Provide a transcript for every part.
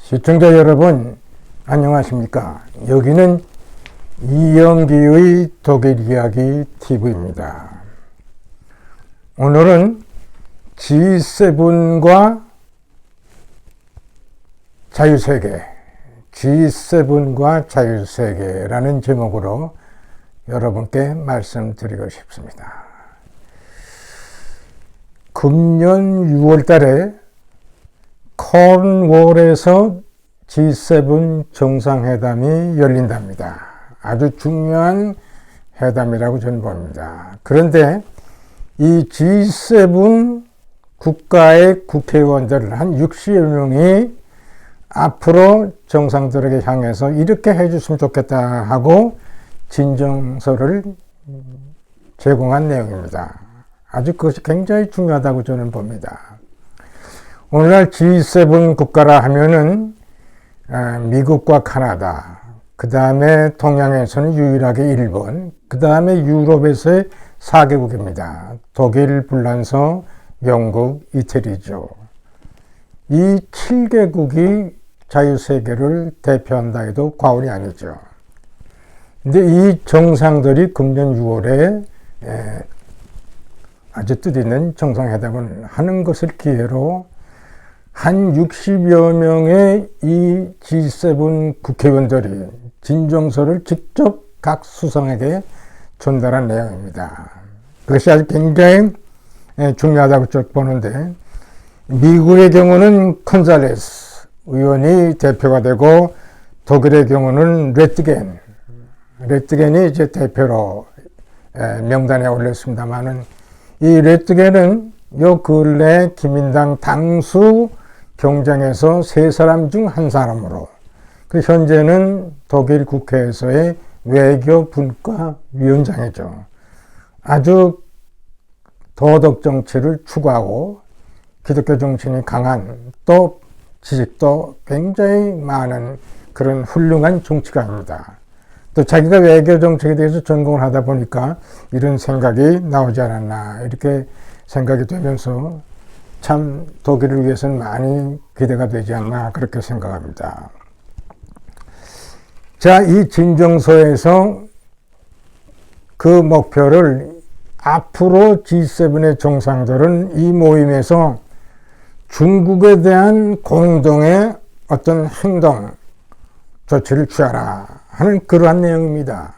시청자 여러분, 안녕하십니까? 여기는 이영기의 독일 이야기 TV입니다. 오늘은 G7과 자유세계, G7과 자유세계라는 제목으로 여러분께 말씀드리고 싶습니다. 금년 6월 달에 코른월에서 G7 정상회담이 열린답니다. 아주 중요한 회담이라고 저는 봅니다. 그런데 이 G7 국가의 국회의원들 한 60여 명이 앞으로 정상들에게 향해서 이렇게 해줬으면 좋겠다 하고 진정서를 제공한 내용입니다. 아주 그것이 굉장히 중요하다고 저는 봅니다. 오늘날 G7 국가라 하면은 미국과 카나다, 그 다음에 동양에서는 유일하게 일본, 그 다음에 유럽에서의 4개국입니다. 독일, 불란서, 영국, 이태리죠. 이 7개국이 자유세계를 대표한다 해도 과언이 아니죠. 근데 이 정상들이 금년 6월에 아주 뜻있는 정상회담을 하는 것을 기회로 한 60여 명의 이 G7 국회의원들이 진정서를 직접 각 수상에게 전달한 내용입니다. 그것이 아주 굉장히 중요하다고 보는데, 미국의 경우는 컨잘레스 의원이 대표가 되고, 독일의 경우는 레트겐이 이제 대표로 명단에 올렸습니다만은, 이 레트겐은 요 근래 기민당 당수 경쟁에서 3사람 중 한 사람으로, 그 현재는 독일 국회에서의 외교 분과 위원장이죠. 아주 도덕 정치를 추구하고 기독교 정신이 강한, 또 지식도 굉장히 많은 그런 훌륭한 정치가입니다. 또 자기가 외교 정책에 대해서 전공을 하다 보니까 이런 생각이 나오지 않았나, 이렇게 생각이 되면서 참 독일을 위해서는 많이 기대가 되지 않나, 그렇게 생각합니다. 자, 이 진정서에서 그 목표를 앞으로 G7의 정상들은 이 모임에서 중국에 대한 공동의 어떤 행동, 조치를 취하라 하는 그러한 내용입니다.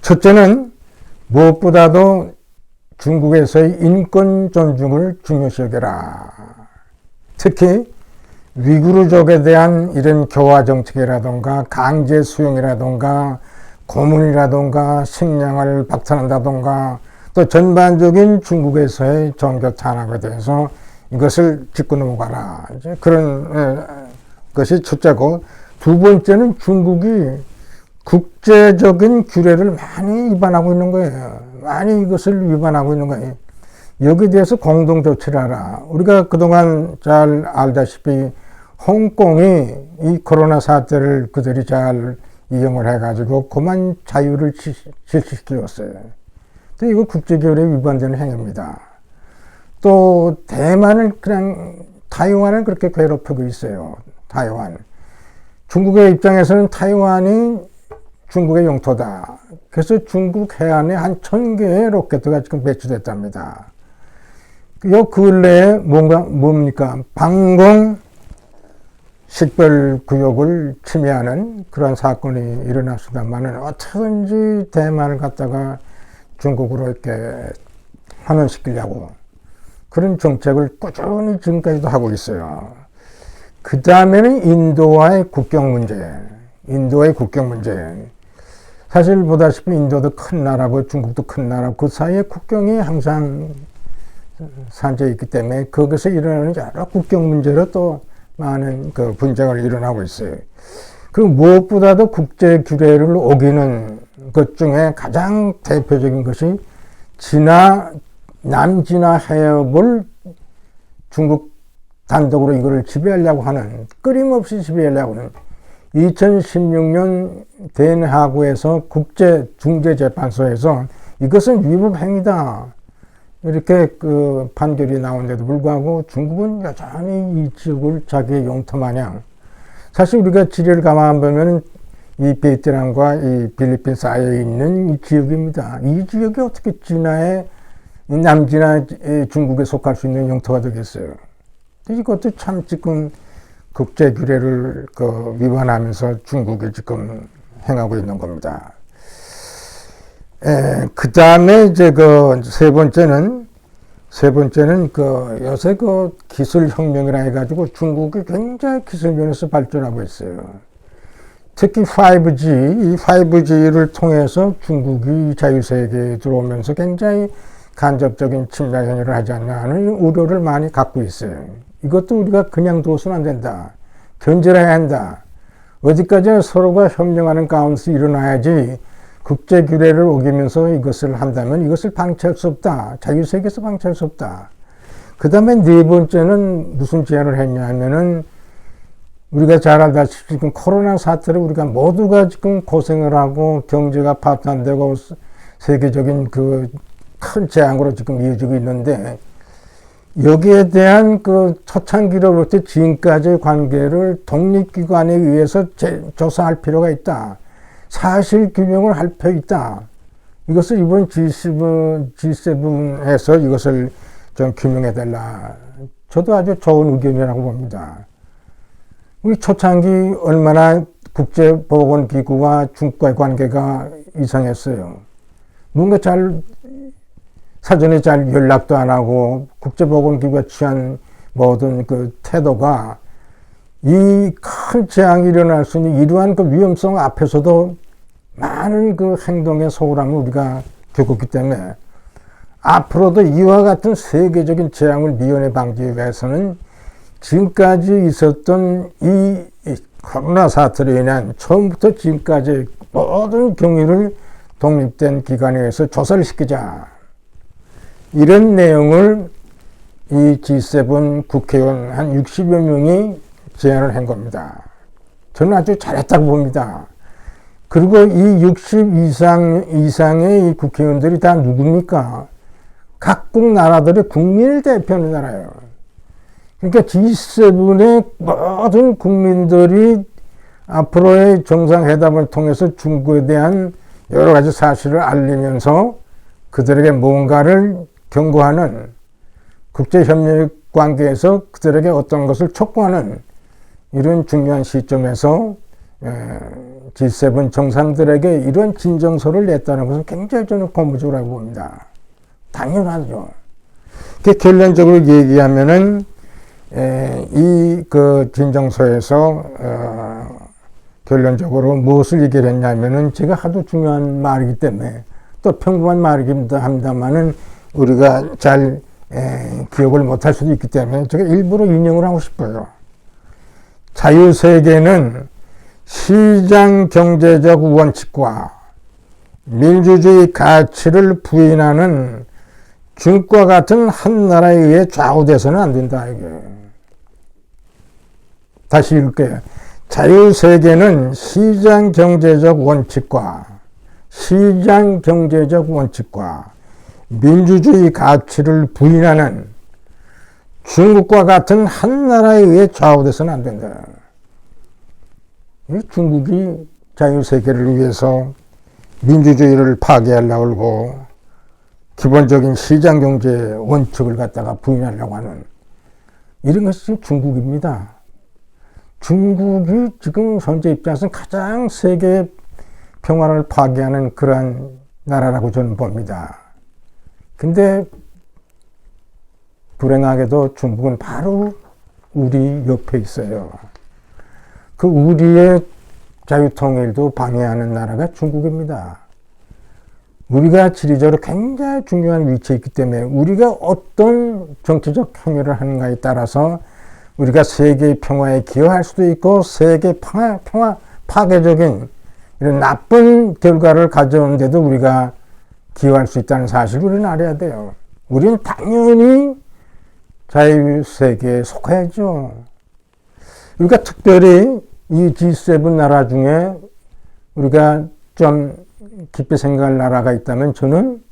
첫째는 무엇보다도 중국에서의 인권 존중을 중요시 여겨라. 특히 위구르족에 대한 이런 교화 정책이라든가 강제 수용이라든가 고문이라든가 식량을 박탈한다든가 또 전반적인 중국에서의 종교 탄압에 대해서 이것을 짚고 넘어가라. 이제 그런 것이 첫째고, 두 번째는 중국이 국제적인 규례를 많이 위반하고 있는 거예요. 많이 이것을 위반하고 있는 거예요. 여기에 대해서 공동 조치를 하라. 우리가 그동안 잘 알다시피 홍콩이 이 코로나 사태를 그들이 잘 이용을 해가지고 그만 자유를 실시시켰어요. 근데 이거 국제규례에 위반되는 행위입니다. 또 대만을 타이완을 그렇게 괴롭히고 있어요. 타이완. 중국의 입장에서는 타이완이 중국의 영토다. 그래서 중국 해안에 한 1000개의 로켓가 지금 배치됐답니다. 요 근래에 뭡니까? 방공 식별구역을 침해하는 그런 사건이 일어났습니다만은 어떻게든지 대만을 갖다가 중국으로 이렇게 환원시키려고 그런 정책을 꾸준히 지금까지도 하고 있어요. 그 다음에는 인도와의 국경 문제. 사실 보다시피 인도도 큰 나라고 중국도 큰 나라고 그 사이에 국경이 항상 산재해 있기 때문에 거기서 일어나는 여러 국경 문제로 또 많은 그 분쟁을 일어나고 있어요. 그 무엇보다도 국제 규례를 어기는 것 중에 가장 대표적인 것이 남진아 해협을 중국 단독으로 이거를 지배하려고 하는, 끊임없이 지배하려고 하는 2016년 den하구에서 국제중재재판소에서 이것은 위법 행위다. 이렇게 그 판결이 나온데도 불구하고 중국은 여전히 이 지역을 자기의 영토 마냥, 사실 우리가 지리를 가만 보면 이 베트남과 이 필리핀 사이에 있는 이 지역입니다. 이 지역이 어떻게 진화에 남진아 중국에 속할 수 있는 영토가 되겠어요. 이것도 참 지금 국제 규례를 위반하면서 중국이 지금 행하고 있는 겁니다. 그 다음에 이제 세 번째는 요새 기술 혁명이라 해가지고 중국이 굉장히 기술 면에서 발전하고 있어요. 특히 5G, 이 5G를 통해서 중국이 자유세계에 들어오면서 굉장히 간접적인 침략 행위를 하지 않나 하는 우려를 많이 갖고 있어요. 이것도 우리가 그냥 둬서는 안 된다. 견제를 해야 한다. 어디까지나 서로가 협력하는 가운데서 일어나야지 국제 규례를 어기면서 이것을 한다면 이것을 방치할 수 없다. 자유세계에서 방치할 수 없다. 그 다음에 네 번째는 무슨 제안을 했냐 하면은 우리가 잘 알다시피 지금 코로나 사태로 우리가 모두가 지금 고생을 하고 경제가 파탄되고 세계적인 그 큰 재앙으로 지금 이어지고 있는데 여기에 대한 그 초창기로부터 지금까지의 관계를 독립기관에 의해서 조사할 필요가 있다. 사실 규명을 할 필요 있다. 이것을 이번 G7에서 이것을 좀 규명해달라. 저도 아주 좋은 의견이라고 봅니다. 우리 초창기 얼마나 국제보건기구와 중국과의 관계가 이상했어요. 뭔가 사전에 잘 연락도 안 하고 국제보건기구가 취한 모든 그 태도가 이 큰 재앙이 일어날 수 있는 이러한 그 위험성 앞에서도 많은 그 행동의 소홀함을 우리가 겪었기 때문에 앞으로도 이와 같은 세계적인 재앙을 미연에 방지하기 위해서는 지금까지 있었던 이 코로나 사태로 인한 처음부터 지금까지 모든 경위를 독립된 기관에 의해서 조사를 시키자. 이런 내용을 이 G7 국회의원 한 60여 명이 제안을 한 겁니다. 저는 아주 잘했다고 봅니다. 그리고 이 60 이상의 이 국회의원들이 다 누굽니까? 각국 나라들의 국민을 대표하는 나라예요. 그러니까 G7의 모든 국민들이 앞으로의 정상회담을 통해서 중국에 대한 여러 가지 사실을 알리면서 그들에게 뭔가를 경고하는 국제협력 관계에서 그들에게 어떤 것을 촉구하는 이런 중요한 시점에서 G7 정상들에게 이런 진정서를 냈다는 것은 굉장히 저는 고무적이라고 봅니다. 당연하죠. 결론적으로 얘기하면은 이 그 진정서에서 결론적으로 무엇을 얘기를 했냐면은 제가 하도 중요한 말이기 때문에 또 평범한 말이기도 합니다만은 우리가 잘 기억을 못할 수도 있기 때문에 제가 일부러 인용을 하고 싶어요. 자유세계는 시장 경제적 원칙과 민주주의 가치를 부인하는 중국과 같은 한 나라에 의해 좌우돼서는 안 된다. 이게. 다시 읽을게요. 자유세계는 시장 경제적 원칙과 민주주의 가치를 부인하는 중국과 같은 한 나라에 의해 좌우돼서는 안 된다. 중국이 자유세계를 위해서 민주주의를 파괴하려고 하고 기본적인 시장경제 원칙을 갖다가 부인하려고 하는 이런 것이 지금 중국입니다. 중국이 지금 현재 입장에서는 가장 세계 평화를 파괴하는 그러한 나라라고 저는 봅니다. 근데 불행하게도 중국은 바로 우리 옆에 있어요. 그 우리의 자유통일도 방해하는 나라가 중국입니다. 우리가 지리적으로 굉장히 중요한 위치에 있기 때문에 우리가 어떤 정치적 행위를 하는가에 따라서 우리가 세계의 평화에 기여할 수도 있고 세계 평화 파괴적인 이런 나쁜 결과를 가져오는데도 우리가 기여할 수 있다는 사실을 우리는 알아야 돼요. 우리는 당연히 자유세계에 속해야죠. 우리가 특별히 이 G7 나라 중에 우리가 좀 깊이 생각할 나라가 있다면 저는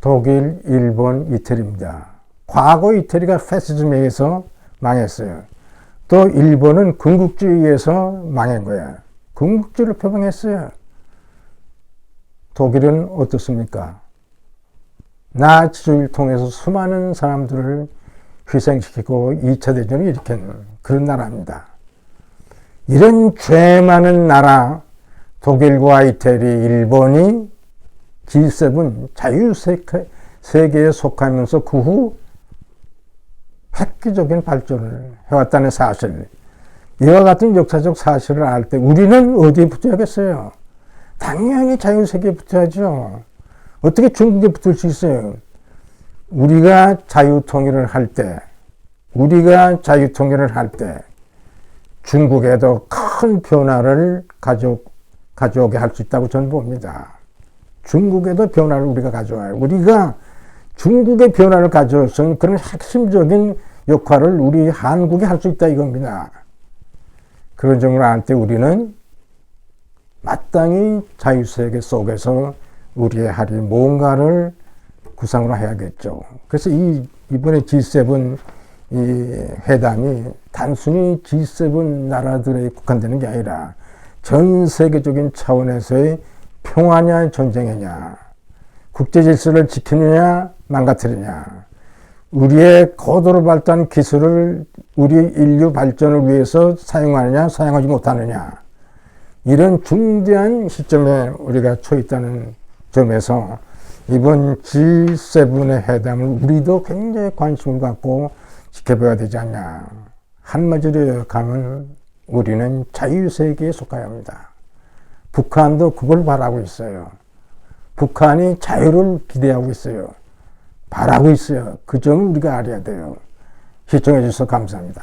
독일, 일본, 이태리입니다. 과거 이태리가 패시즘에 의해서 망했어요. 또 일본은 군국주의에 의해서 망한 거야. 군국주의를 표방했어요. 독일은 어떻습니까? 나치주의를 통해서 수많은 사람들을 희생시키고 2차 대전을 일으킨 그런 나라입니다. 이런 죄 많은 나라 독일과 이태리, 일본이 G7 자유세계에 속하면서 그 후 획기적인 발전을 해왔다는 사실, 이와 같은 역사적 사실을 알 때 우리는 어디에 붙어야겠어요? 당연히 자유세계에 붙어야죠. 어떻게 중국에 붙을 수 있어요? 우리가 자유통일을 할 때 중국에도 큰 변화를 가져오게 할 수 있다고 저는 봅니다. 중국에도 변화를 우리가 가져와요. 우리가 중국의 변화를 가져올수록 그런 핵심적인 역할을 우리 한국이 할 수 있다 이겁니다. 그런 점을 알 때 우리는 마땅히 자유세계 속에서 우리의 할이 뭔가를 구상을 해야겠죠. 그래서 이번에 G7 이 회담이 단순히 G7 나라들에 국한되는 게 아니라 전 세계적인 차원에서의 평화냐 전쟁이냐, 국제 질서를 지키느냐 망가뜨리냐, 우리의 고도로 발달한 기술을 우리 인류 발전을 위해서 사용하느냐 사용하지 못하느냐, 이런 중대한 시점에 우리가 처해 있다는 점에서 이번 G7의 회담을 우리도 굉장히 관심을 갖고 지켜봐야 되지 않냐. 한마디로 요약하면 우리는 자유세계에 속해야 합니다. 북한도 그걸 바라고 있어요. 북한이 자유를 기대하고 있어요. 바라고 있어요. 그 점을 우리가 알아야 돼요. 시청해 주셔서 감사합니다.